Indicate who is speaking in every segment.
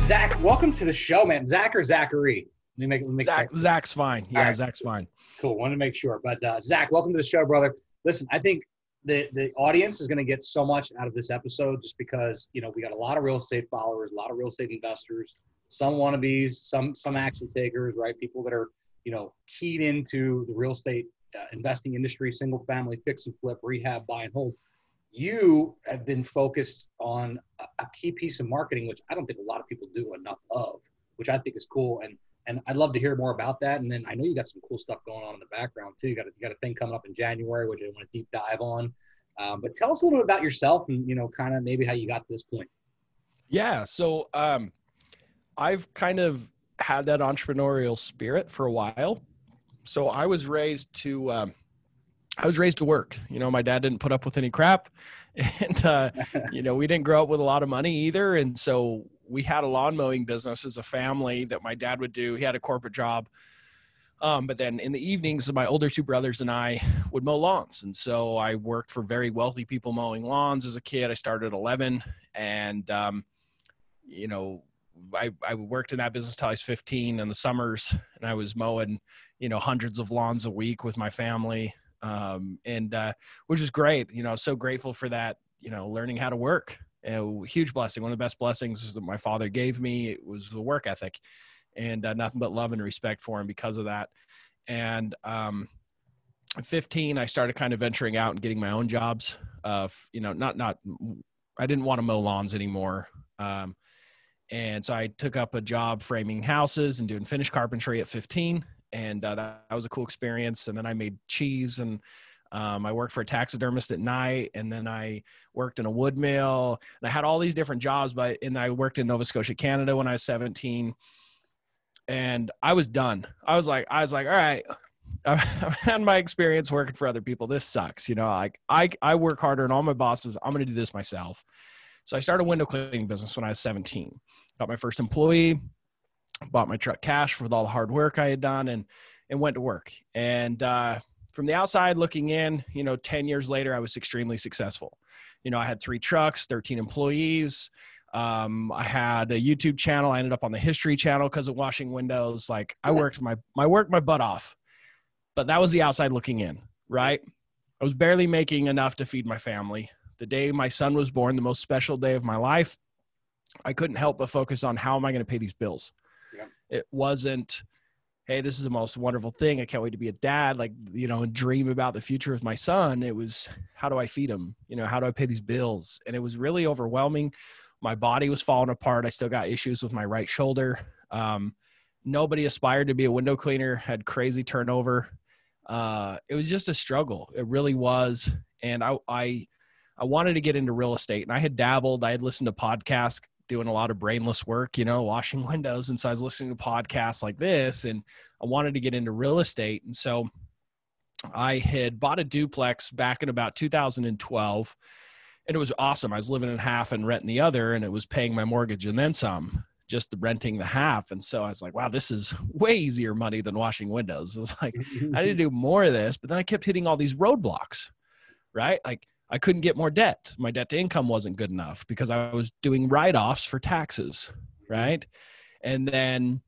Speaker 1: Zach, welcome to the show, man. Zach or Zachary? Let me
Speaker 2: Zach's fine. Yeah, right. Zach's fine.
Speaker 1: Cool. Wanted to make sure. But Zach, welcome to the show, brother. Listen, I think the audience is going to get so much out of this episode just because, you know, we got a lot of real estate followers, a lot of real estate investors, some wannabes, some action takers, right? People that are, you know, keyed into the real estate investing industry, single family, fix and flip, rehab, buy and hold. You have been focused on a key piece of marketing, which I don't think a lot of people do enough of, which I think is cool. And I'd love to hear more about that. And then I know you got some cool stuff going on in the background too. You got a thing coming up in January, which I want to deep dive on. But tell us a little bit about yourself and, you know, kind of maybe how you got to this point.
Speaker 2: Yeah. So I've kind of had that entrepreneurial spirit for a while. So I was raised to work. You know, my dad didn't put up with any crap, and you know, we didn't grow up with a lot of money either. And so we had a lawn mowing business as a family that my dad would do. He had a corporate job. But then in the evenings, my older two brothers and I would mow lawns. And so I worked for very wealthy people mowing lawns as a kid. I started at 11, and you know, I worked in that business till I was 15 in the summers, and I was mowing, you know, hundreds of lawns a week with my family. Which is great. You know, so grateful for that, you know, learning how to work. A huge blessing. One of the best blessings that my father gave me, it was the work ethic, and nothing but love and respect for him because of that. And at 15, I started kind of venturing out and getting my own jobs. You know, I didn't want to mow lawns anymore. And so I took up a job framing houses and doing finished carpentry at 15. And that was a cool experience. And then I made cheese, and I worked for a taxidermist at night, and then I worked in a wood mill, and I had all these different jobs, and I worked in Nova Scotia, Canada when I was 17, and I was done. I was like, all right, I've had my experience working for other people. This sucks. You know, like I work harder than all my bosses. I'm going to do this myself. So I started a window cleaning business when I was 17, got my first employee, bought my truck cash with all the hard work I had done, and went to work. And from the outside looking in, you know, 10 years later, I was extremely successful. You know, I had 3 trucks, 13 employees. I had a YouTube channel. I ended up on the History Channel because of washing windows. Like I worked my butt off, but that was the outside looking in, right? I was barely making enough to feed my family. The day my son was born, the most special day of my life, I couldn't help but focus on how am I going to pay these bills? It wasn't, hey, this is the most wonderful thing. I can't wait to be a dad, like, you know, and dream about the future with my son. It was, how do I feed him? You know, how do I pay these bills? And it was really overwhelming. My body was falling apart. I still got issues with my right shoulder. Nobody aspired to be a window cleaner, had crazy turnover. It was just a struggle. It really was. And I wanted to get into real estate, and I had dabbled. I had listened to podcasts, doing a lot of brainless work, you know, washing windows. And so I was listening to podcasts like this, and I wanted to get into real estate. And so I had bought a duplex back in about 2012, and it was awesome. I was living in half and renting the other, and it was paying my mortgage and then some, just renting the half. And so I was like, wow, this is way easier money than washing windows. It was like, I need to do more of this. But then I kept hitting all these roadblocks, right? Like, I couldn't get more debt. My debt to income wasn't good enough because I was doing write-offs for taxes, right? And then,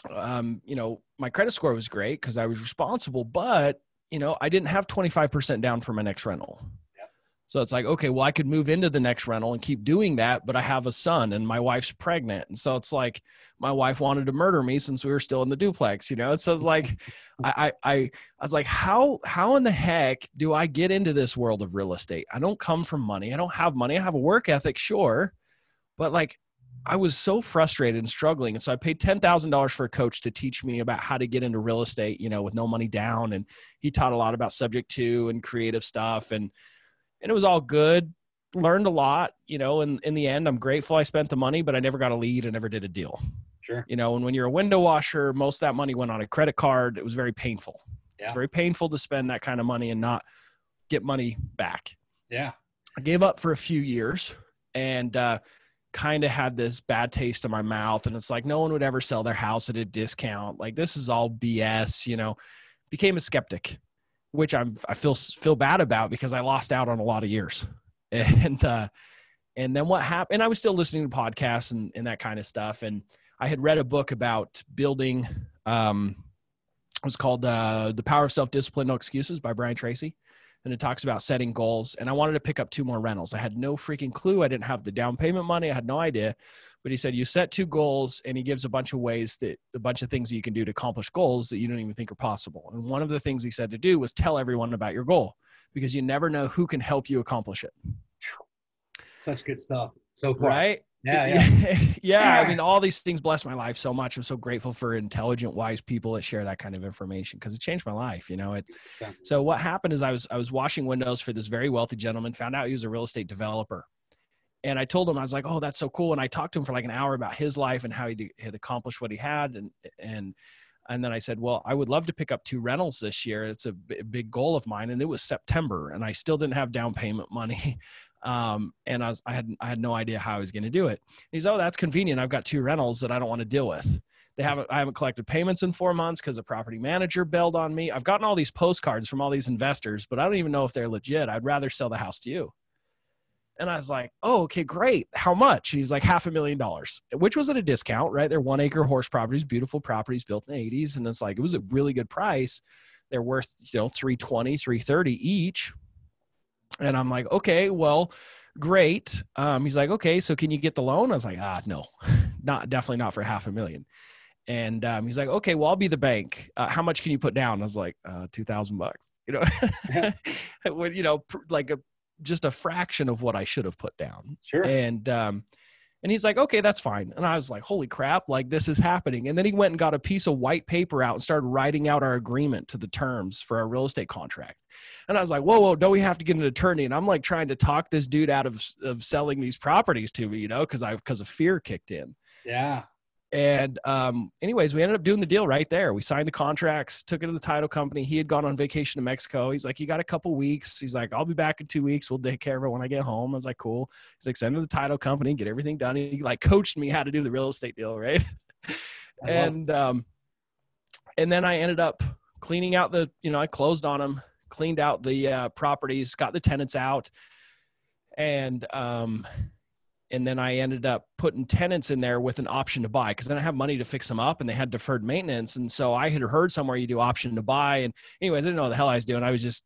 Speaker 2: you know, my credit score was great because I was responsible, but, you know, I didn't have 25% down for my next rental. Yep. So it's like, okay, well, I could move into the next rental and keep doing that, but I have a son and my wife's pregnant. And so it's like my wife wanted to murder me since we were still in the duplex, you know? So it's like, I was like, how in the heck do I get into this world of real estate? I don't come from money. I don't have money. I have a work ethic, sure. But like, I was so frustrated and struggling. And so I paid $10,000 for a coach to teach me about how to get into real estate, you know, with no money down. And he taught a lot about subject to and creative stuff. And it was all good. Learned a lot, you know, and in the end, I'm grateful I spent the money, but I never got a lead and never did a deal.
Speaker 1: Sure.
Speaker 2: You know, and when you're a window washer, most of that money went on a credit card. It was very painful. Yeah. It's very painful to spend that kind of money and not get money back.
Speaker 1: Yeah.
Speaker 2: I gave up for a few years and kind of had this bad taste in my mouth. And it's like, no one would ever sell their house at a discount. Like, this is all BS, you know. Became a skeptic, which I feel bad about because I lost out on a lot of years. And And then what happened, and I was still listening to podcasts and that kind of stuff. And I had read a book about building, it was called The Power of Self-Discipline, No Excuses by Brian Tracy. And it talks about setting goals. And I wanted to pick up 2 more rentals. I had no freaking clue. I didn't have the down payment money. I had no idea. But he said, you set 2 goals, and he gives a bunch of things that you can do to accomplish goals that you don't even think are possible. And one of the things he said to do was tell everyone about your goal, because you never know who can help you accomplish it.
Speaker 1: Such good stuff. So far.
Speaker 2: Right?
Speaker 1: Yeah.
Speaker 2: Yeah. I mean, all these things bless my life so much. I'm so grateful for intelligent, wise people that share that kind of information, because it changed my life. So what happened is I was washing windows for this very wealthy gentleman, found out he was a real estate developer. And I told him, I was like, oh, that's so cool. And I talked to him for like an hour about his life and how he had accomplished what he had. And then I said, well, I would love to pick up 2 rentals this year. It's a big goal of mine. And it was September, and I still didn't have down payment money. And I had no idea how I was going to do it. He's, oh, that's convenient. I've got 2 rentals that I don't want to deal with. I haven't collected payments in 4 months because the property manager bailed on me. I've gotten all these postcards from all these investors, but I don't even know if they're legit. I'd rather sell the house to you. And I was like, oh, okay, great. How much? He's like $500,000, which was at a discount, right? They're 1-acre horse properties, beautiful properties built in the 80s. And it's like, it was a really good price. They're worth, $320, $330 each. And I'm like, okay, well, great. He's like, okay, so can you get the loan? I was like, no, definitely not for $500,000. And he's like, okay, well, I'll be the bank. How much can you put down? I was like, $2,000, like just a fraction of what I should have put down.
Speaker 1: Sure.
Speaker 2: And he's like, okay, that's fine. And I was like, holy crap, like this is happening. And then he went and got a piece of white paper out and started writing out our agreement to the terms for our real estate contract. And I was like, whoa, don't we have to get an attorney? And I'm like trying to talk this dude out of selling these properties to me, because of fear kicked in.
Speaker 1: Yeah.
Speaker 2: And anyways, we ended up doing the deal right there. We signed the contracts, took it to the title company. He had gone on vacation to Mexico. He's like, you got a couple weeks. He's like, I'll be back in 2 weeks. We'll take care of it when I get home. I was like, cool. He's like, send it to the title company, get everything done. He like coached me how to do the real estate deal, right? And then I ended up cleaning out I closed on him, cleaned out the properties, got the tenants out. And then I ended up putting tenants in there with an option to buy, because then I have money to fix them up, and they had deferred maintenance. And so I had heard somewhere you do option to buy. And anyways, I didn't know what the hell I was doing. I was just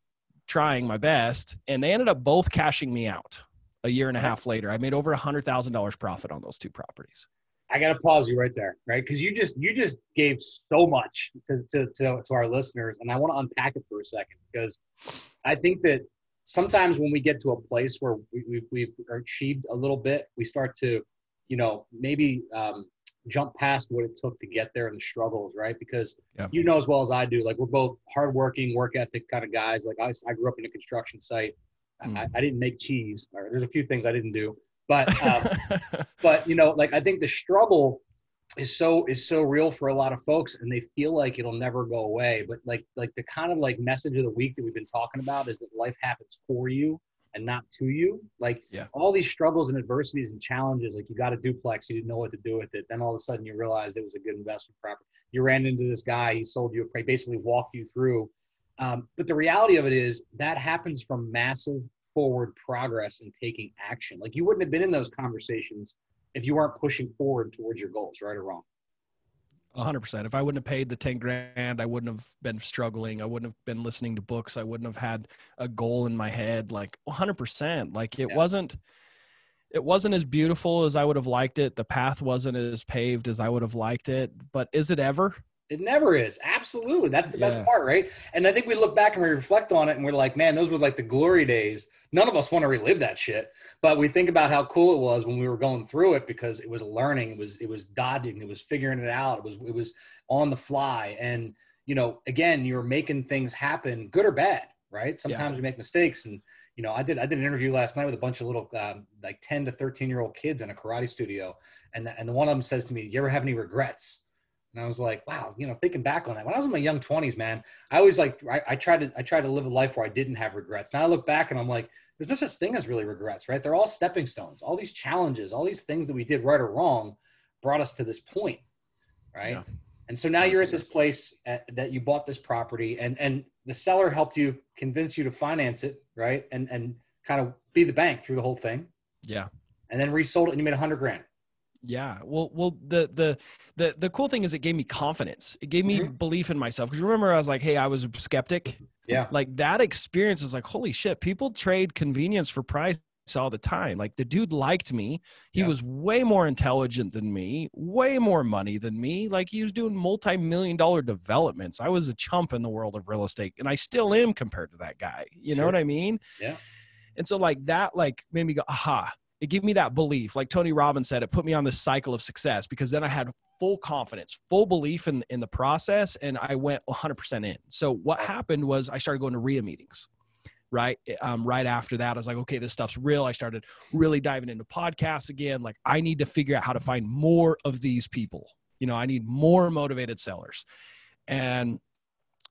Speaker 2: trying my best. And they ended up both cashing me out a year and a half later. I made over $100,000 profit on those 2 properties.
Speaker 1: I got to pause you right there, right? Because you just gave so much to our listeners. And I want to unpack it for a second, because I think that sometimes when we get to a place where we've achieved a little bit, we start to, maybe jump past what it took to get there and the struggles, right? Because as well as I do, like we're both hardworking, work ethic kind of guys. Like I grew up in a construction site. I didn't make cheese. There's a few things I didn't do, but like I think the struggle is so real for a lot of folks, and they feel like it'll never go away. But like the kind of like message of the week that we've been talking about is that life happens for you and not to you. Like all these struggles and adversities and challenges, like you got a duplex, you didn't know what to do with it. Then all of a sudden you realized it was a good investment property. You ran into this guy, he sold you, basically walked you through. But the reality of it is that happens from massive forward progress and taking action. Like you wouldn't have been in those conversations if you weren't pushing forward towards your goals, right or wrong.
Speaker 2: 100%. If I wouldn't have paid the 10 grand, I wouldn't have been struggling. I wouldn't have been listening to books. I wouldn't have had a goal in my head. Like 100%. Like it wasn't as beautiful as I would have liked it. The path wasn't as paved as I would have liked it, but is it ever?
Speaker 1: It never is. Absolutely. That's the best part, right? And I think we look back and we reflect on it and we're like, man, those were like the glory days. None of us want to relive that shit, but we think about how cool it was when we were going through it, because it was learning, it was dodging, it was figuring it out. It was on the fly. And, again, you're making things happen, good or bad, right? Sometimes we make mistakes. And, I did an interview last night with a bunch of little, like 10 to 13-year-old kids in a karate studio. And the one of them says to me, you ever have any regrets? And I was like, wow, thinking back on that, when I was in my young 20s, man, I always I tried to live a life where I didn't have regrets. Now I look back and I'm like, there's no such thing as really regrets, right? They're all stepping stones. All these challenges, all these things that we did right or wrong brought us to this point, right? Yeah. And so now you're at this place that you bought this property and the seller helped you convince you to finance it, right? And kind of be the bank through the whole thing.
Speaker 2: Yeah.
Speaker 1: and then resold it and you made $100,000.
Speaker 2: Yeah. Well, the cool thing is it gave me confidence. It gave me belief in myself. Because remember, I was like, hey, I was a skeptic.
Speaker 1: Yeah.
Speaker 2: Like that experience is like, holy shit, people trade convenience for price all the time. Like the dude liked me. He was way more intelligent than me, way more money than me. Like he was doing multi-million-dollar developments. I was a chump in the world of real estate, and I still am compared to that guy. You know what I mean?
Speaker 1: Yeah.
Speaker 2: And so like that, like made me go, aha. It gave me that belief. Like Tony Robbins said, it put me on this cycle of success, because then I had full confidence, full belief in the process, and I went 100% in. So what happened was I started going to RIA meetings, right? Right after that, I was like, okay, this stuff's real. I started really diving into podcasts again. Like I need to figure out how to find more of these people. You know, I need more motivated sellers. And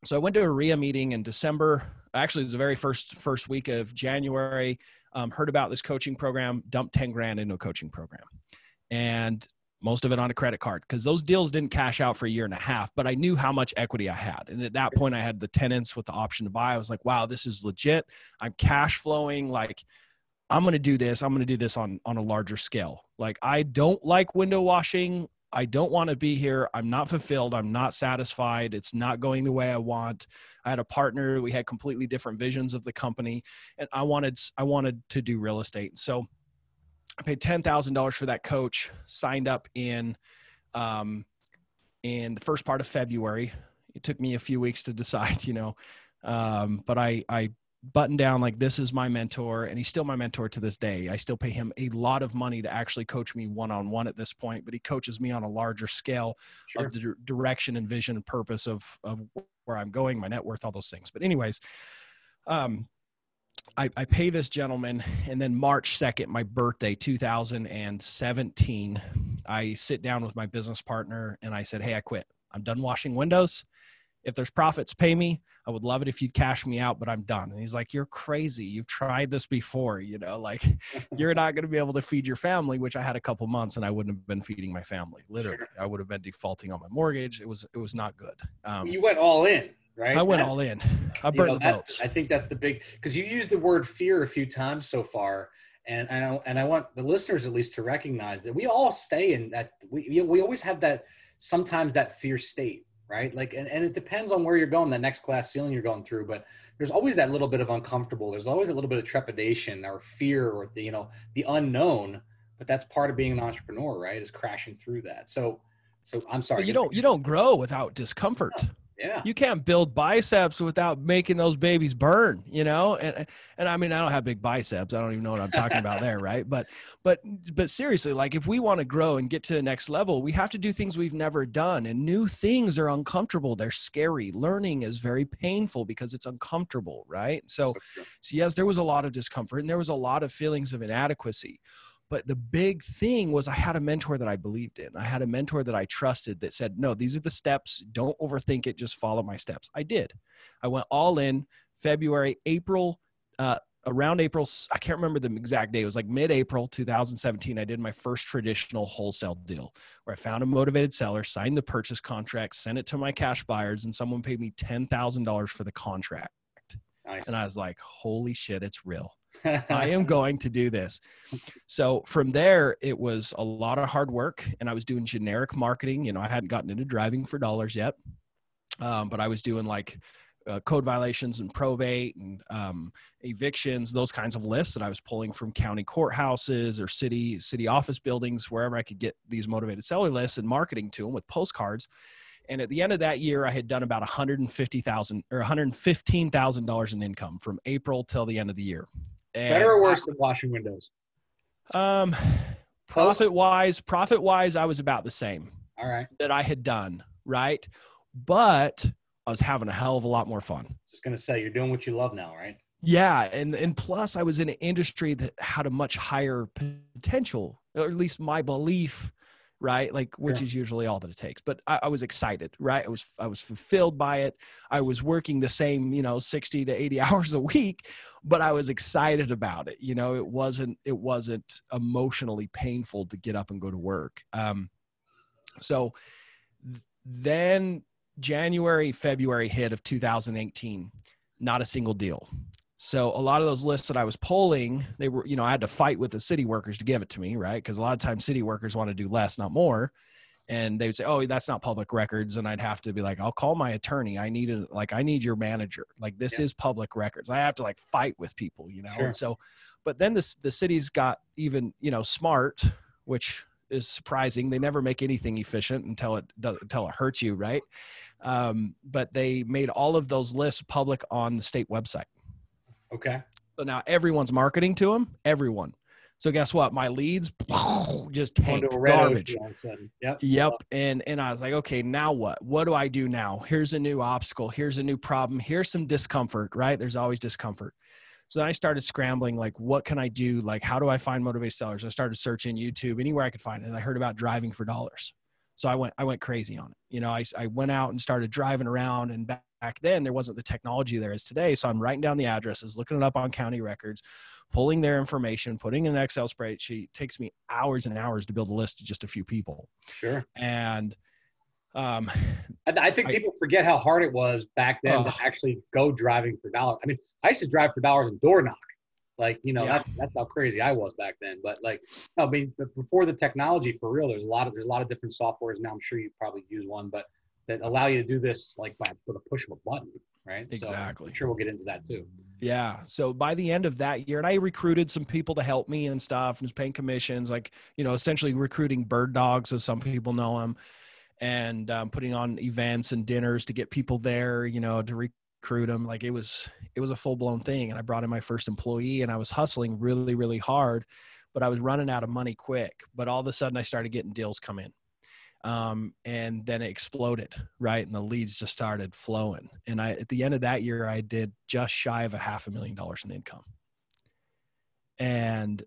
Speaker 2: so I went to a RIA meeting in December. Actually, it was the very first week of January. Heard about this coaching program, dumped 10 grand into a coaching program, and most of it on a credit card, because those deals didn't cash out for a year and a half, but I knew how much equity I had. And at that point I had the tenants with the option to buy. I was like, wow, this is legit. I'm cash flowing. Like I'm going to do this. I'm going to do this on a larger scale. Like I don't like window washing. I don't want to be here. I'm not fulfilled. I'm not satisfied. It's not going the way I want. I had a partner. We had completely different visions of the company, and I wanted to do real estate. So I paid $10,000 for that coach, signed up in the first part of February. It took me a few weeks to decide, you know, but I buttoned down like, this is my mentor, and he's still my mentor to this day. I still pay him a lot of money to actually coach me one-on-one at this point, but he coaches me on a larger scale of the direction and vision and purpose of where I'm going, my net worth, all those things. But anyways, I pay this gentleman, and then March 2nd, my birthday, 2017, I sit down with my business partner and I said, hey, I quit. I'm done washing windows. If there's profits, pay me. I would love it if you'd cash me out, but I'm done. And he's like, you're crazy. You've tried this before, you know, like you're not going to be able to feed your family, which I had a couple months and I wouldn't have been feeding my family. Literally, I would have been defaulting on my mortgage. It was not good.
Speaker 1: You went all in, right?
Speaker 2: I went all in. I burned the boats.
Speaker 1: I think that's the big, because you used the word fear a few times so far. And I want the listeners at least to recognize that we all stay in that. We always have that, sometimes that fear state. Right? Like, and it depends on where you're going, that next glass ceiling you're going through, but there's always that little bit of uncomfortable. There's always a little bit of trepidation or fear or the, you know, the unknown, but that's part of being an entrepreneur, right? Is crashing through that. So I'm sorry.
Speaker 2: But you don't grow without discomfort.
Speaker 1: Yeah.
Speaker 2: You can't build biceps without making those babies burn, you know? And I mean, I don't have big biceps. I don't even know what I'm talking about there. Right. But seriously, like if we want to grow and get to the next level, we have to do things we've never done, and new things are uncomfortable. They're scary. Learning is very painful because it's uncomfortable. Right. So yes, there was a lot of discomfort and there was a lot of feelings of inadequacy. But the big thing was I had a mentor that I believed in. I had a mentor that I trusted that said, no, these are the steps. Don't overthink it. Just follow my steps. I did. I went all in February, April, around April. I can't remember the exact day. It was like mid-April 2017. I did my first traditional wholesale deal where I found a motivated seller, signed the purchase contract, sent it to my cash buyers, and someone paid me $10,000 for the contract. Nice. And I was like, holy shit, it's real. I am going to do this. So from there, it was a lot of hard work, and I was doing generic marketing. You know, I hadn't gotten into driving for dollars yet, but I was doing like code violations and probate and evictions, those kinds of lists that I was pulling from county courthouses or city office buildings, wherever I could get these motivated seller lists, and marketing to them with postcards. And at the end of that year, I had done about $150,000 or $115,000 in income from April till the end of the year. And
Speaker 1: better or worse than washing windows?
Speaker 2: Profit wise, I was about the same.
Speaker 1: All right.
Speaker 2: That I had done, right? But I was having a hell of a lot more fun.
Speaker 1: Just gonna say, you're doing what you love now, right?
Speaker 2: Yeah, and plus I was in an industry that had a much higher potential, or at least my belief, right? Like, which is usually all that it takes. But I was excited, right? I was fulfilled by it. I was working the same, 60 to 80 hours a week, but I was excited about it. You know, it wasn't emotionally painful to get up and go to work. So then January, February hit of 2018, not a single deal. So a lot of those lists that I was polling, they were, I had to fight with the city workers to give it to me, right? Because a lot of times city workers want to do less, not more. And they would say, oh, that's not public records. And I'd have to be like, I'll call my attorney. I need your manager. Like, this is public records. I have to fight with people,
Speaker 1: Sure.
Speaker 2: And so, but then the city's got even, smart, which is surprising. They never make anything efficient until it hurts you. Right. But they made all of those lists public on the state website.
Speaker 1: Okay.
Speaker 2: So now everyone's marketing to them, everyone. So guess what? My leads just tanked, garbage. Yep. And I was like, okay, now what? What do I do now? Here's a new obstacle. Here's a new problem. Here's some discomfort, right? There's always discomfort. So then I started scrambling, what can I do? How do I find motivated sellers? I started searching YouTube, anywhere I could find it. And I heard about driving for dollars. So I went crazy on it. I went out and started driving around, and back then there wasn't the technology there is today. So I'm writing down the addresses, looking it up on county records, pulling their information, putting in an Excel spreadsheet. It takes me hours and hours to build a list of just a few people.
Speaker 1: Sure.
Speaker 2: And
Speaker 1: I think people forget how hard it was back then to actually go driving for dollars. I mean, I used to drive for dollars and door knock. That's how crazy I was back then. But before the technology, for real, there's a lot of different softwares now. I'm sure you probably use one, but that allow you to do this by the push of a button, right?
Speaker 2: Exactly.
Speaker 1: So I'm sure we'll get into that too.
Speaker 2: Yeah. So by the end of that year, and I recruited some people to help me and stuff, and was paying commissions, essentially recruiting bird dogs, as some people know them, and putting on events and dinners to get people there, to recruit them. It was a full blown thing. And I brought in my first employee, and I was hustling really, really hard, but I was running out of money quick. But all of a sudden I started getting deals come in. And then it exploded, right? And the leads just started flowing. And at the end of that year, I did just shy of $500,000 in income. And,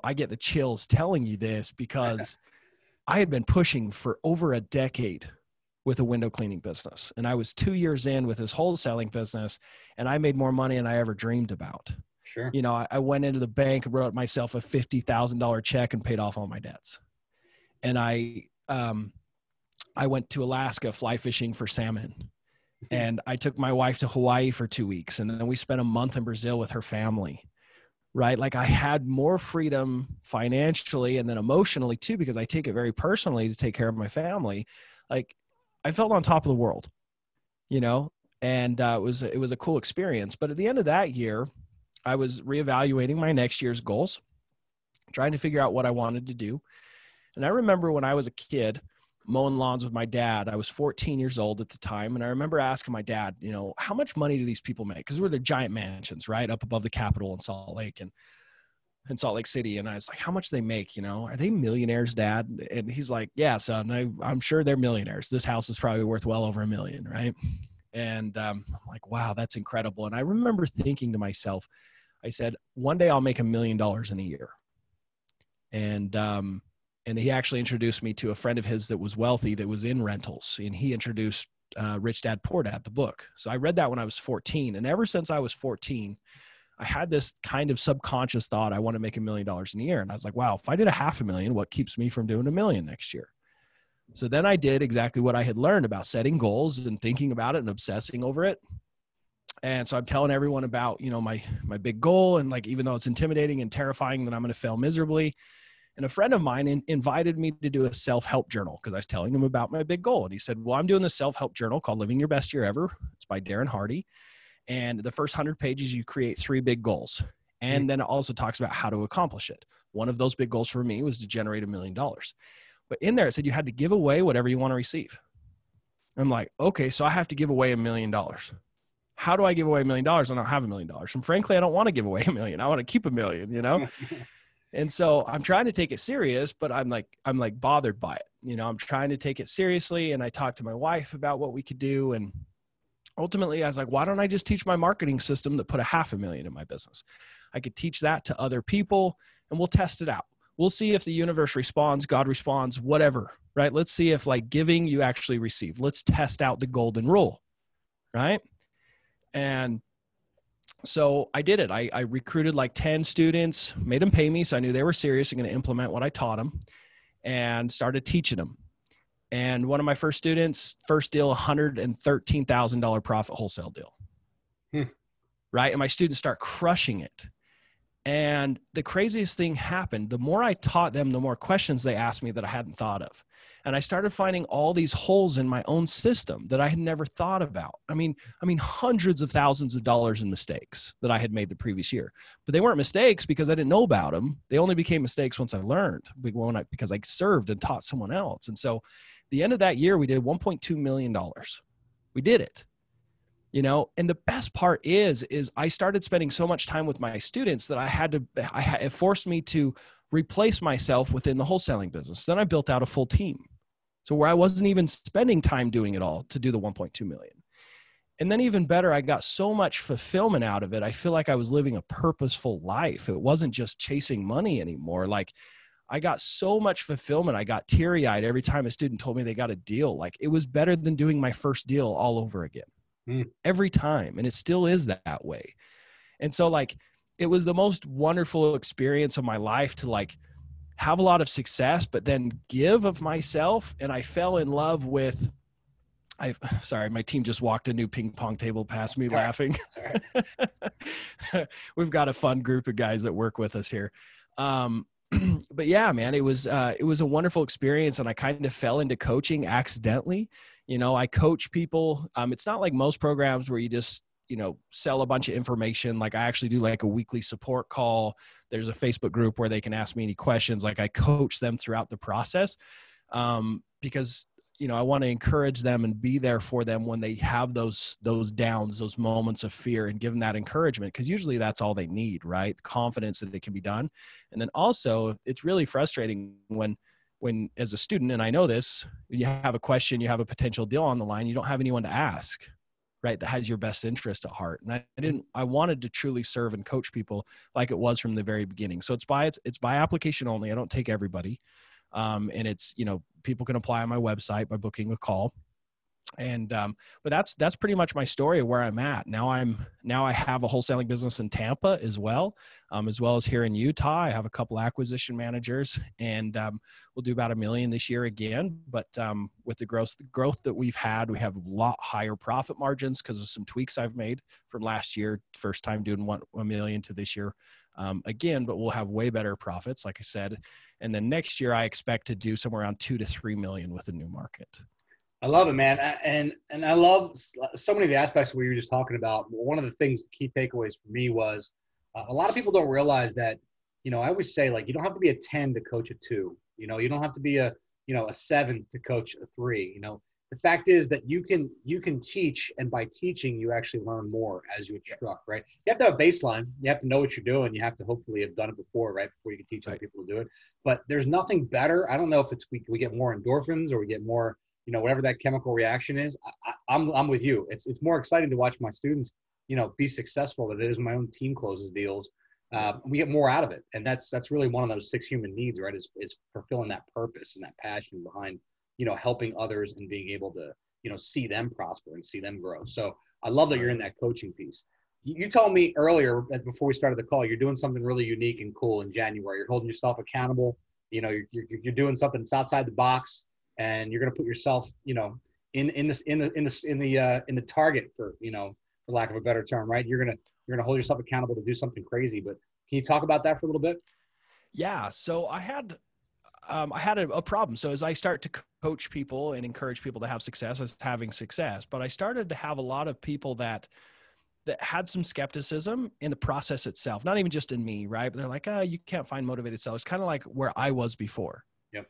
Speaker 2: I get the chills telling you this because I had been pushing for over a decade with a window cleaning business. And I was 2 years in with this wholesaling business, and I made more money than I ever dreamed about.
Speaker 1: Sure.
Speaker 2: I went into the bank and wrote myself a $50,000 check and paid off all my debts. And I went to Alaska fly fishing for salmon, and I took my wife to Hawaii for 2 weeks. And then we spent a month in Brazil with her family, right? I had more freedom financially and then emotionally too, because I take it very personally to take care of my family. I felt on top of the world, and it was a cool experience. But at the end of that year, I was reevaluating my next year's goals, trying to figure out what I wanted to do. And I remember when I was a kid mowing lawns with my dad. I was 14 years old at the time. And I remember asking my dad, how much money do these people make? Because we're the giant mansions, right? Up above the Capitol in Salt Lake and in Salt Lake City. And I was like, how much do they make? Are they millionaires, Dad? And he's like, yeah, son, I'm sure they're millionaires. This house is probably worth well over $1 million, right? And I'm like, wow, that's incredible. And I remember thinking to myself, I said, one day I'll make $1 million in a year. And he actually introduced me to a friend of his that was wealthy, that was in rentals. And he introduced Rich Dad, Poor Dad, the book. So I read that when I was 14. And ever since I was 14, I had this kind of subconscious thought, I want to make $1 million in a year. And I was like, wow, if I did $500,000, what keeps me from doing $1 million next year? So then I did exactly what I had learned about setting goals and thinking about it and obsessing over it. And so I'm telling everyone about, my big goal. And even though it's intimidating and terrifying that I'm going to fail miserably. And a friend of mine invited me to do a self-help journal because I was telling him about my big goal. And he said, well, I'm doing this self-help journal called Living Your Best Year Ever. It's by Darren Hardy. And the first 100 pages, you create 3 big goals. And then it also talks about how to accomplish it. One of those big goals for me was to generate $1 million. But in there, it said you had to give away whatever you want to receive. I'm like, okay, so I have to give away $1 million. How do I give away $1 million? I don't have $1 million. And frankly, I don't want to give away $1 million. I want to keep $1 million, And so I'm trying to take it serious, but I'm bothered by it. I'm trying to take it seriously. And I talked to my wife about what we could do. And ultimately I was like, why don't I just teach my marketing system that put $500,000 in my business? I could teach that to other people and we'll test it out. We'll see if the universe responds, God responds, whatever, right? Let's see if giving you actually receive. Let's test out the golden rule, right? And so I did it. I recruited 10 students, made them pay me. So I knew they were serious and going to implement what I taught them, and started teaching them. And one of my first students, first deal, $113,000 profit wholesale deal. right? And my students start crushing it. And the craziest thing happened. The more I taught them, the more questions they asked me that I hadn't thought of. And I started finding all these holes in my own system that I had never thought about. I mean, hundreds of thousands of dollars in mistakes that I had made the previous year. But they weren't mistakes because I didn't know about them. They only became mistakes once I learned, because I served and taught someone else. And so the end of that year, we did $1.2 million. We did it. And the best part is I started spending so much time with my students that it forced me to replace myself within the wholesaling business. Then I built out a full team. So where I wasn't even spending time doing it all to do the 1.2 million. And then even better, I got so much fulfillment out of it. I feel like I was living a purposeful life. It wasn't just chasing money anymore. Like, I got so much fulfillment. I got teary-eyed every time a student told me they got a deal. Like, it was better than doing my first deal all over again. Every time. And it still is that way. And so, like, it was the most wonderful experience of my life to, like, have a lot of success, but then give of myself. And I fell in love with, sorry, my team just walked a new ping pong table past me laughing. We've got a fun group of guys that work with us here. But yeah, man, it was a wonderful experience. And I kind of fell into coaching accidentally. I coach people. It's not like most programs where you just, sell a bunch of information. Like, I actually do like a weekly support call. There's a Facebook group where they can ask me any questions. Like, I coach them throughout the process, because, I want to encourage them and be there for them when they have those downs, those moments of fear, and give them that encouragement. Because usually that's all they need, right? Confidence that it can be done. And then also, it's really frustrating when as a student, and I know this, you have a question, you have a potential deal on the line, you don't have anyone to ask, right, that has your best interest at heart. And I wanted to truly serve and coach people like it was from the very beginning. So it's by application only. I don't take everybody. And it's, people can apply on my website by booking a call. And, but that's pretty much my story of where I'm at. Now I have a wholesaling business in Tampa as well as here in Utah. I have a couple acquisition managers, and, we'll do about $1 million this year again. But, with the growth that we've had, we have a lot higher profit margins because of some tweaks I've made from last year, first time doing $1 million to this year. Again, but we'll have way better profits, like I said. And then next year, I expect to do somewhere around 2 to 3 million with a new market.
Speaker 1: I love it, man. And I love so many of the aspects we were just talking about. One of the things, key takeaways for me was a lot of people don't realize that, I always say, like, you don't have to be a 10 to coach a 2. You don't have to be a 7 to coach a 3. The fact is that you can teach, and by teaching, you actually learn more as you instruct, right? You have to have a baseline. You have to know what you're doing. You have to hopefully have done it before, right? Before you can teach other people to do it. But there's nothing better. I don't know if it's we get more endorphins or we get more, whatever that chemical reaction is. I'm with you. It's more exciting to watch my students, be successful than it is when my own team closes deals. We get more out of it. And that's really one of those 6 human needs, right? Is fulfilling that purpose and that passion behind, helping others and being able to, see them prosper and see them grow. So I love that you're in that coaching piece. You told me earlier, before we started the call, you're doing something really unique and cool in January. You're holding yourself accountable. You're doing something that's outside the box, and you're going to put yourself, in the target, for lack of a better term, right? You're going to hold yourself accountable to do something crazy. But can you talk about that for a little bit?
Speaker 2: Yeah. So I had a problem. So as I start to coach people and encourage people to have success, I was having success, but I started to have a lot of people that had some skepticism in the process itself, not even just in me, right? But they're like, you can't find motivated sellers. Kind of like where I was before.
Speaker 1: Yep.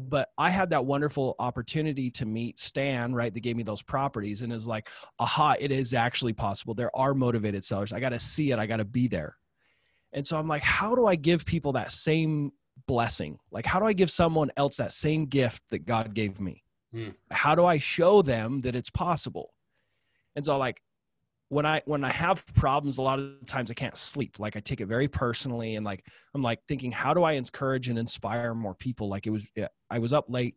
Speaker 2: But I had that wonderful opportunity to meet Stan, right? That gave me those properties, and is like, aha, it is actually possible. There are motivated sellers. I got to see it. I got to be there. And so I'm like, how do I give people that same blessing? Like, how do I give someone else that same gift that God gave me? How do I show them that it's possible? And so, like, when I have problems, a lot of times I can't sleep. Like, I take it very personally, and like, I'm like thinking, how do I encourage and inspire more people? Like, I was up late,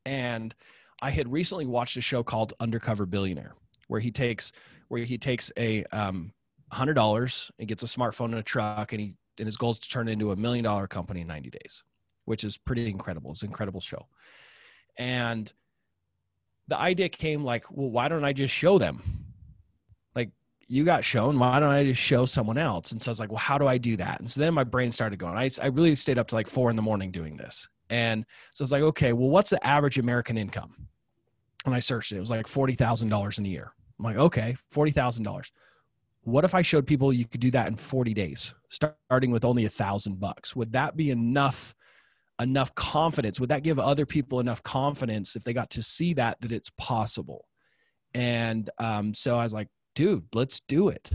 Speaker 2: and I had recently watched a show called Undercover Billionaire, where he takes a $100 and gets a smartphone and a truck, and his goal is to turn it into $1 million company in 90 days, which is pretty incredible. It's an incredible show. And the idea came like, well, why don't I just show them? Like, you got shown, why don't I just show someone else? And so I was like, well, how do I do that? And so then my brain started going. I really stayed up to like 4 a.m. doing this. And so it's like, okay, well, what's the average American income? And I searched it. It was like $40,000 in a year. I'm like, okay, $40,000. What if I showed people you could do that in 40 days, starting with only $1,000? Would that be enough confidence? Would that give other people enough confidence if they got to see that it's possible? And so I was like, dude, let's do it.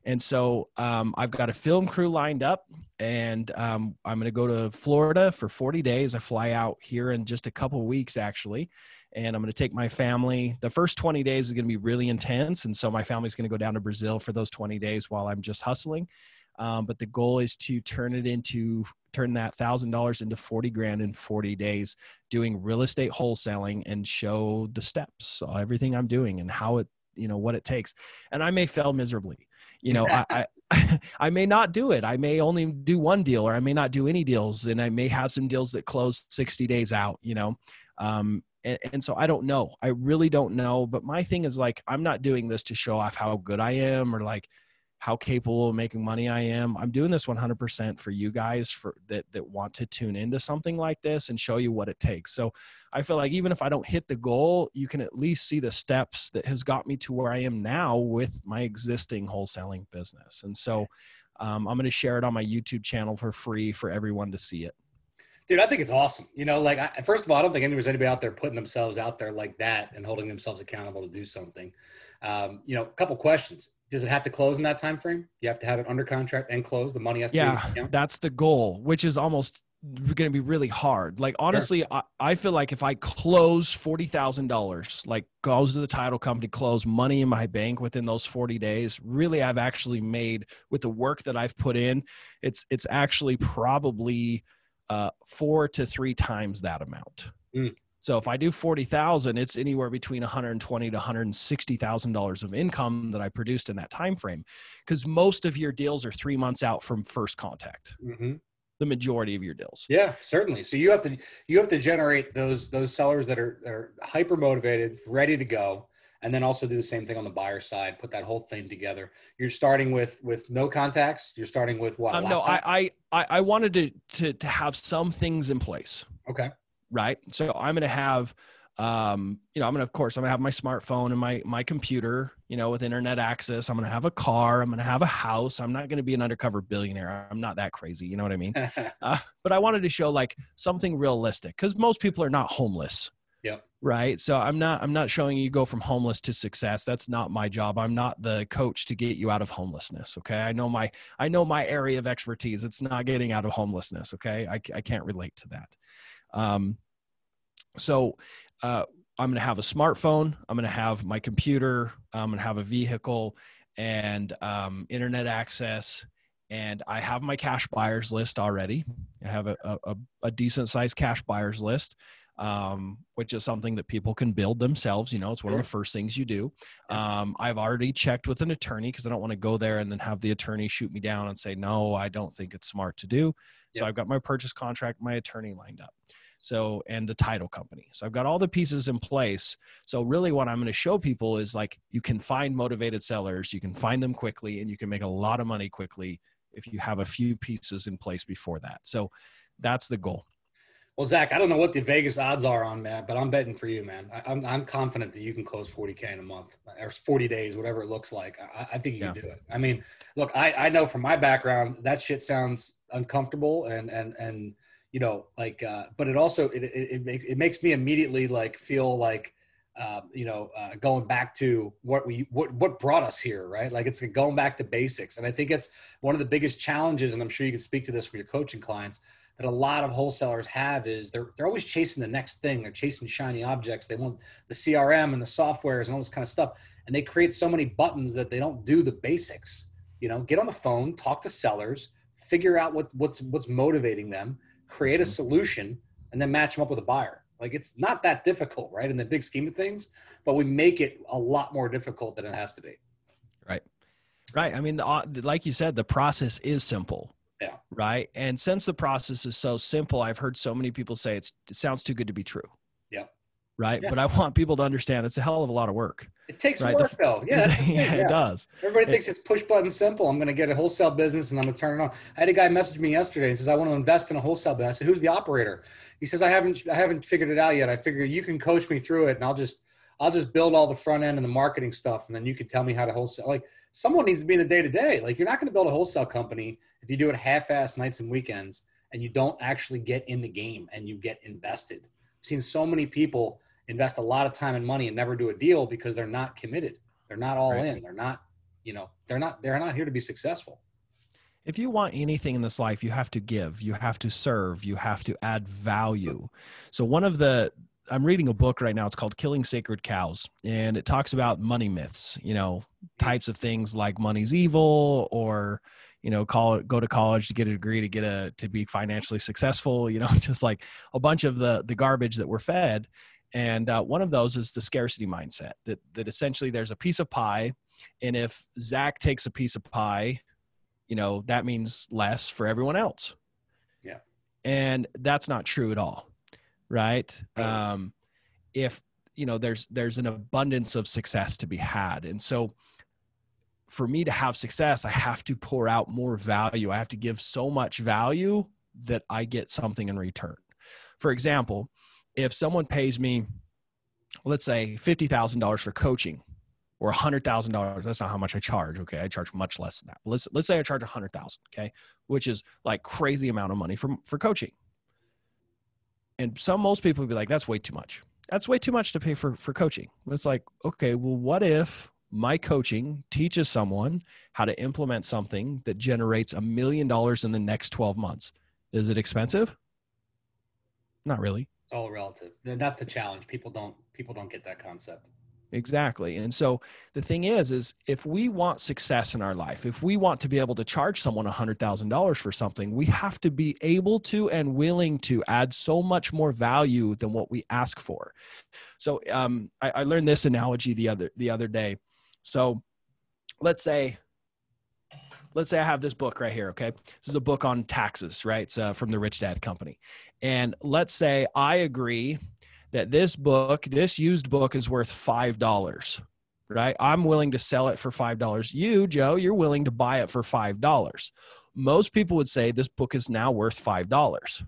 Speaker 2: And so I've got a film crew lined up, and I'm going to go to Florida for 40 days. I fly out here in just a couple of weeks, actually. And I'm going to take my family. The first 20 days is going to be really intense. And so my family's going to go down to Brazil for those 20 days while I'm just hustling. But the goal is to turn that $1,000 into 40 grand in 40 days, doing real estate wholesaling, and show the steps, so everything I'm doing and how it, what it takes. And I may fail miserably. I may not do it. I may only do one deal, or I may not do any deals. And I may have some deals that close 60 days out, and so I don't know. I really don't know. But my thing is, like, I'm not doing this to show off how good I am or like how capable of making money I am. I'm doing this 100% for you guys that want to tune into something like this and show you what it takes. So I feel like even if I don't hit the goal, you can at least see the steps that has got me to where I am now with my existing wholesaling business. And so I'm going to share it on my YouTube channel for free for everyone to see it.
Speaker 1: Dude, I think it's awesome. First of all, I don't think there's anybody out there putting themselves out there like that and holding themselves accountable to do something. A couple questions. Does it have to close in that time frame? You have to have it under contract and close. The money has to be in the account?
Speaker 2: That's the goal, which is almost going to be really hard. Like, honestly, sure. I feel like if I close $40,000, like goes to the title company, close money in my bank within those 40 days, really I've actually made, with the work that I've put in, it's actually probably 4 to 3 times that amount. So if I do 40,000, it's anywhere between $120,000 to $160,000 of income that I produced in that time frame, because most of your deals are 3 months out from first contact. Mm-hmm. The majority of your deals.
Speaker 1: Yeah, certainly. So you have to generate those sellers that are hyper motivated, ready to go, and then also do the same thing on the buyer side. Put that whole thing together. You're starting with no contacts. You're starting with what?
Speaker 2: No, I wanted to have some things in place.
Speaker 1: Okay.
Speaker 2: Right. So I'm going to have, I'm going to have my smartphone and my computer, with internet access. I'm going to have a car. I'm going to have a house. I'm not going to be an undercover billionaire. I'm not that crazy. You know what I mean? But I wanted to show like something realistic, because most people are not homeless.
Speaker 1: Yep.
Speaker 2: Right. So I'm not showing you go from homeless to success. That's not my job. I'm not the coach to get you out of homelessness. Okay. I know my area of expertise. It's not getting out of homelessness. Okay. I can't relate to that. So I'm going to have a smartphone. I'm going to have my computer. I'm going to have a vehicle and internet access. And I have my cash buyers list already. I have a decent sized cash buyers list, which is something that people can build themselves. It's one of the first things you do. I've already checked with an attorney, because I don't want to go there and then have the attorney shoot me down and say, no, I don't think it's smart to do. So I've got my purchase contract, my attorney lined up. So, and the title company. So I've got all the pieces in place. So really what I'm going to show people is, like, you can find motivated sellers, you can find them quickly, and you can make a lot of money quickly if you have a few pieces in place before that. So that's the goal.
Speaker 1: Well, Zach, I don't know what the Vegas odds are on that, but I'm betting for you, man. I'm confident that you can close 40K in a month, or 40 days, whatever it looks like. I think you can do it. I mean, look, I know from my background, that shit sounds uncomfortable and but it also, it makes me immediately feel like, going back to what brought us here, right? Like, it's going back to basics. And I think it's one of the biggest challenges, and I'm sure you can speak to this from your coaching clients, that a lot of wholesalers have, is they're always chasing the next thing. They're chasing shiny objects. They want the CRM and the softwares and all this kind of stuff. And they create so many buttons that they don't do the basics. Get on the phone, talk to sellers, figure out what's motivating them, create a solution, and then match them up with a buyer. Like, it's not that difficult, right? In the big scheme of things, but we make it a lot more difficult than it has to be.
Speaker 2: Right. I mean, like you said, the process is simple.
Speaker 1: Yeah.
Speaker 2: Right. And since the process is so simple, I've heard so many people say it sounds too good to be true.
Speaker 1: Yeah.
Speaker 2: Right. Yeah. But I want people to understand it's a hell of a lot of work.
Speaker 1: It takes
Speaker 2: right?
Speaker 1: work though. Yeah, that's the thing.
Speaker 2: Yeah, it
Speaker 1: Yeah.
Speaker 2: does.
Speaker 1: Everybody thinks it's push button simple. I'm going to get a wholesale business and I'm going to turn it on. I had a guy message me yesterday and says, I want to invest in a wholesale business. I said, who's the operator? He says, I haven't figured it out yet. I figure you can coach me through it and I'll just build all the front end and the marketing stuff. And then you can tell me how to wholesale. Like someone needs to be in the day to day. Like you're not going to build a wholesale company if you do it half-ass nights and weekends and you don't actually get in the game and you get invested. I've seen so many people invest a lot of time and money and never do a deal because they're not committed. They're not all in. They're not, they're not here to be successful.
Speaker 2: If you want anything in this life, you have to give, you have to serve, you have to add value. So I'm reading a book right now. It's called Killing Sacred Cows. And it talks about money myths, types of things like money's evil or, go to college to get a degree, to be financially successful, just like a bunch of the garbage that we're fed. And one of those is the scarcity mindset that essentially there's a piece of pie. And if Zach takes a piece of pie, that means less for everyone else.
Speaker 1: Yeah.
Speaker 2: And that's not true at all. Right. If, there's an abundance of success to be had. And so for me to have success, I have to pour out more value. I have to give so much value that I get something in return. For example, if someone pays me, let's say $50,000 for coaching or $100,000, that's not how much I charge. Okay. I charge much less than that. Let's say I charge $100,000. Okay. Which is like crazy amount of money for coaching. And most people would be like, that's way too much. That's way too much to pay for coaching. But it's like, okay, well, what if my coaching teaches someone how to implement something that generates $1 million in the next 12 months? Is it expensive? Not really.
Speaker 1: It's all relative. That's the challenge. People don't get that concept.
Speaker 2: Exactly. And so the thing is if we want success in our life, if we want to be able to charge someone $100,000 for something, we have to be able to and willing to add so much more value than what we ask for. So I learned this analogy the other day. So let's say I have this book right here. Okay. This is a book on taxes, right? It's from the Rich Dad Company. And let's say I agree that this used book is worth $5, right? I'm willing to sell it for $5. You, Joe, you're willing to buy it for $5. Most people would say this book is now worth $5,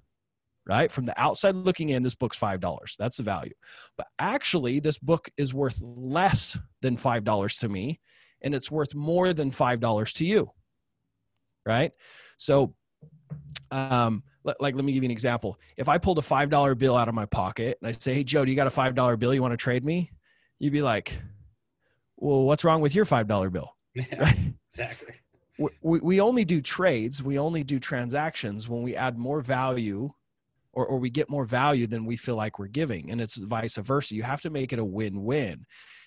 Speaker 2: right? From the outside looking in, this book's $5. That's the value. But actually, this book is worth less than $5 to me, and it's worth more than $5 to you, right? So, let me give you an example. If I pulled a $5 bill out of my pocket and I say, hey, Joe, do you got a $5 bill? You want to trade me? You'd be like, well, what's wrong with your $5 bill?
Speaker 1: Yeah,
Speaker 2: right?
Speaker 1: Exactly.
Speaker 2: We only do trades. We only do transactions when we add more value or we get more value than we feel like we're giving. And it's vice versa. You have to make it a win-win.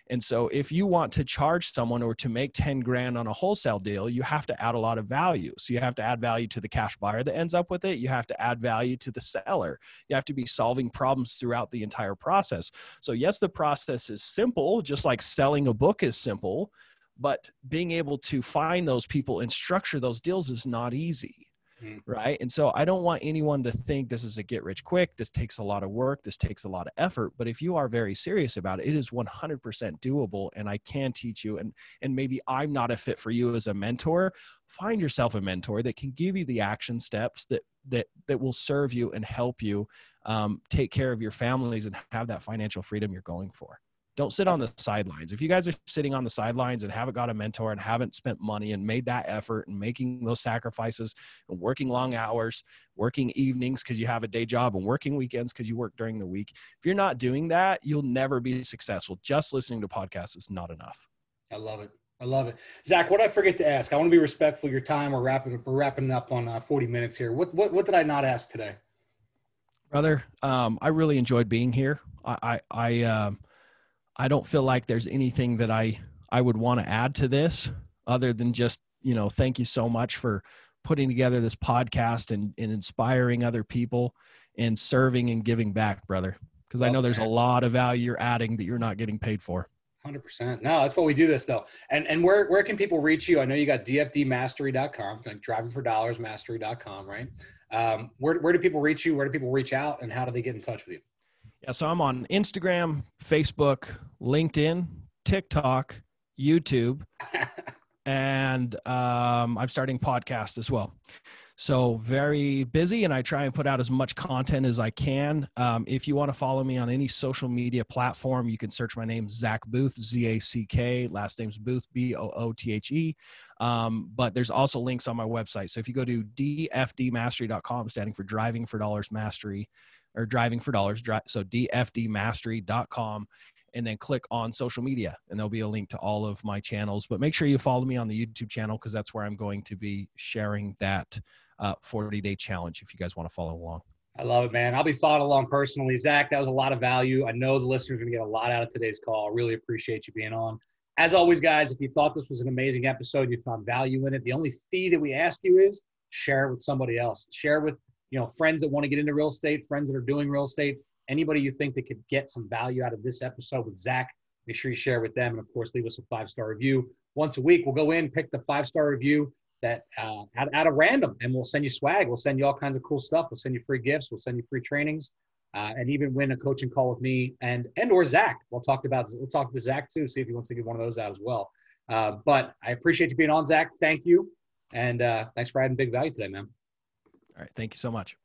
Speaker 2: And so if you want to charge someone or to make 10 grand on a wholesale deal, you have to add a lot of value. So you have to add value to the cash buyer that ends up with it. You have to add value to the seller. You have to be solving problems throughout the entire process. So yes, the process is simple, just like selling a book is simple, but being able to find those people and structure those deals is not easy. Right. And so I don't want anyone to think this is a get rich quick. This takes a lot of work. This takes a lot of effort. But if you are very serious about it, it is 100% doable. And I can teach you. And maybe I'm not a fit for you as a mentor. Find yourself a mentor that can give you the action steps that will serve you and help you take care of your families and have that financial freedom you're going for. Don't sit on the sidelines. If you guys are sitting on the sidelines and haven't got a mentor and haven't spent money and made that effort and making those sacrifices and working long hours, working evenings because you have a day job and working weekends because you work during the week, if you're not doing that, you'll never be successful. Just listening to podcasts is not enough.
Speaker 1: I love it. I love it. Zach, what did I forget to ask? I want to be respectful of your time. We're wrapping up on 40 minutes here. What did I not ask today?
Speaker 2: Brother, I really enjoyed being here. I don't feel like there's anything that I would want to add to this other than just, thank you so much for putting together this podcast and inspiring other people and serving and giving back, brother. Because I know there's a lot of value you're adding that you're not getting paid for.
Speaker 1: 100%. No, that's why we do this though. And where can people reach you? I know you got dfdmastery.com, like driving for dollars mastery.com, right? Where do people reach you? Where do people reach out and how do they get in touch with you?
Speaker 2: Yeah, so I'm on Instagram, Facebook, LinkedIn, TikTok, YouTube, and I'm starting podcasts as well. So very busy, and I try and put out as much content as I can. If you want to follow me on any social media platform, you can search my name, Zack Boothe, Z-A-C-K, last name's Boothe, B-O-O-T-H-E. But there's also links on my website. So if you go to dfdmastery.com, standing for Driving for Dollars Mastery, or Driving for Dollars, so dfdmastery.com, and then click on social media, and there'll be a link to all of my channels. But make sure you follow me on the YouTube channel, because that's where I'm going to be sharing that 40-day challenge if you guys want to follow along.
Speaker 1: I love it, man. I'll be following along personally. Zack, that was a lot of value. I know the listeners are going to get a lot out of today's call. I really appreciate you being on. As always, guys, if you thought this was an amazing episode, you found value in it, the only fee that we ask you is share it with somebody else. Share it with, friends that want to get into real estate, friends that are doing real estate, anybody you think that could get some value out of this episode with Zack. Make sure you share with them. And of course, leave us a 5-star review. Once a week, we'll go in, pick the 5-star review that out of random, and we'll send you swag. We'll send you all kinds of cool stuff. We'll send you free gifts. We'll send you free trainings, and even win a coaching call with me and or Zack. We'll talk to Zack too, see if he wants to give one of those out as well. But I appreciate you being on, Zack. Thank you. And thanks for adding big value today, man.
Speaker 2: All right. Thank you so much.